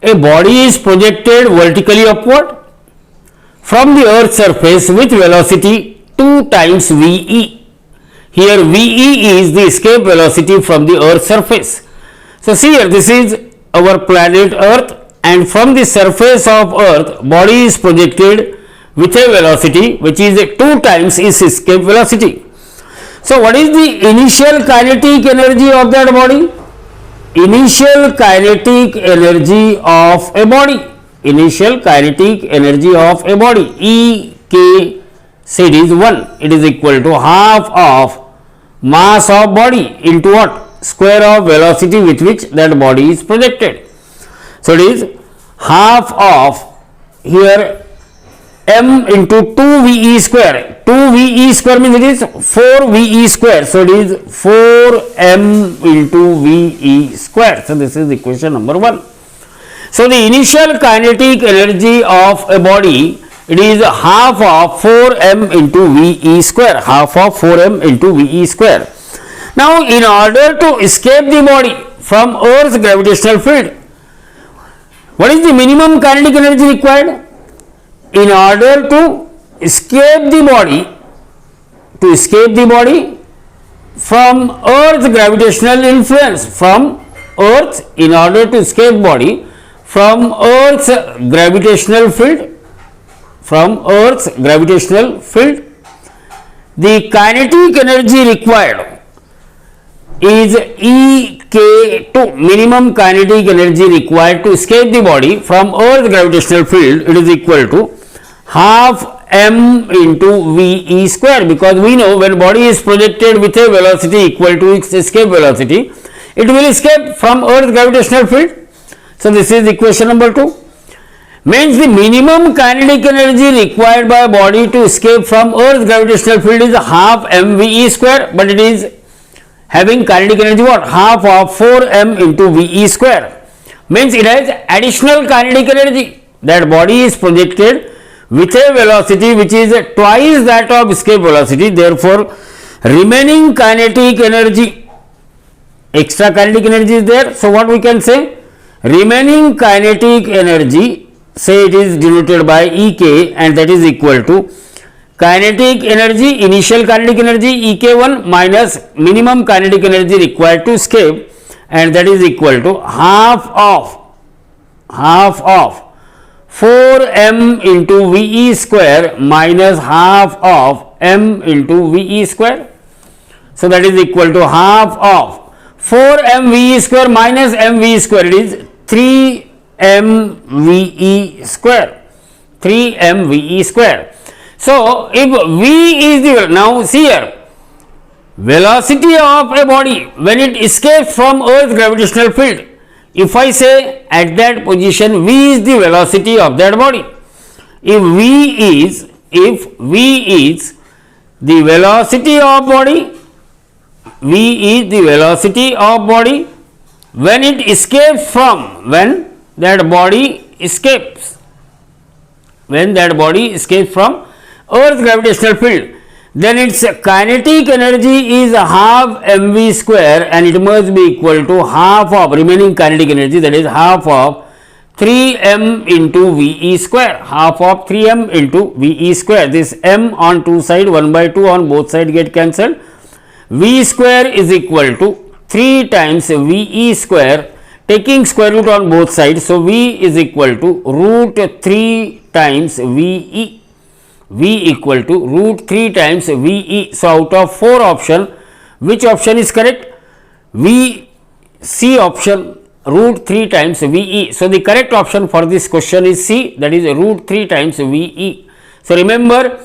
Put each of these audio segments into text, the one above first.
a body is projected vertically upward from the earth's surface with velocity 2 times Ve. Here Ve is the escape velocity from the earth's surface. So see here, this is our planet earth, and from the surface of earth body is projected with a velocity which is 2 times its escape velocity. So what is the initial kinetic energy of that body? Initial kinetic energy of a body. Initial kinetic energy of a body, E K, say it is 1. It is equal to half of mass of body into what? Square of velocity with which that body is projected. So it is half of here m into 2 Ve square. 2 Ve square means it is 4 Ve square. So it is 4m into Ve square. So this is equation number 1. So the initial kinetic energy of a body, it is half of 4m into Ve square. Half of 4m into Ve square. Now in order to escape the body from Earth's gravitational field, what is the minimum kinetic energy required? In order to escape the body from Earth's gravitational influence, from Earth, in order to escape body from Earth's gravitational field, the kinetic energy required is EK2, minimum kinetic energy required to escape the body from Earth's gravitational field. It is equal to half m into Ve square, because we know when body is projected with a velocity equal to its escape velocity, it will escape from Earth's gravitational field. So this is equation number 2. Means the minimum kinetic energy required by a body to escape from Earth's gravitational field is half mVe square, but it is having kinetic energy what? Half of 4m into Ve square. Means it has additional kinetic energy. That body is projected with a velocity which is twice that of escape velocity. Therefore, remaining kinetic energy, extra kinetic energy is there. So what we can say? Remaining kinetic energy, say it is denoted by Ek, and that is equal to kinetic energy, initial kinetic energy Ek1 minus minimum kinetic energy required to escape, and that is equal to half of 4m into Ve square minus half of m into Ve square. So that is equal to half of 4m Ve square minus mVe square, it is 3m Ve square, 3m Ve square. So if V is the, now see here, velocity of a body when it escapes from Earth's gravitational field, if I say at that position V is the velocity of that body, if V is the velocity of body, V is the velocity of body when it escapes from, when that body escapes from Earth's gravitational field, then its kinetic energy is half mv square, and it must be equal to half of remaining kinetic energy, that is half of 3m into Ve square, half of 3m into Ve square. This m on two side, 1 by 2 on both side get cancelled. V square is equal to 3 times Ve square, taking square root on both sides. So V is equal to root 3 times Ve. V equal to root 3 times Ve. So out of 4 option, which option is correct? C option, root 3 times Ve. So the correct option for this question is C, that is root 3 times Ve. So remember,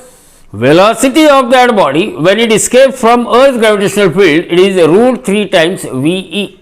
velocity of that body when it escapes from Earth's gravitational field, it is root 3 times Ve.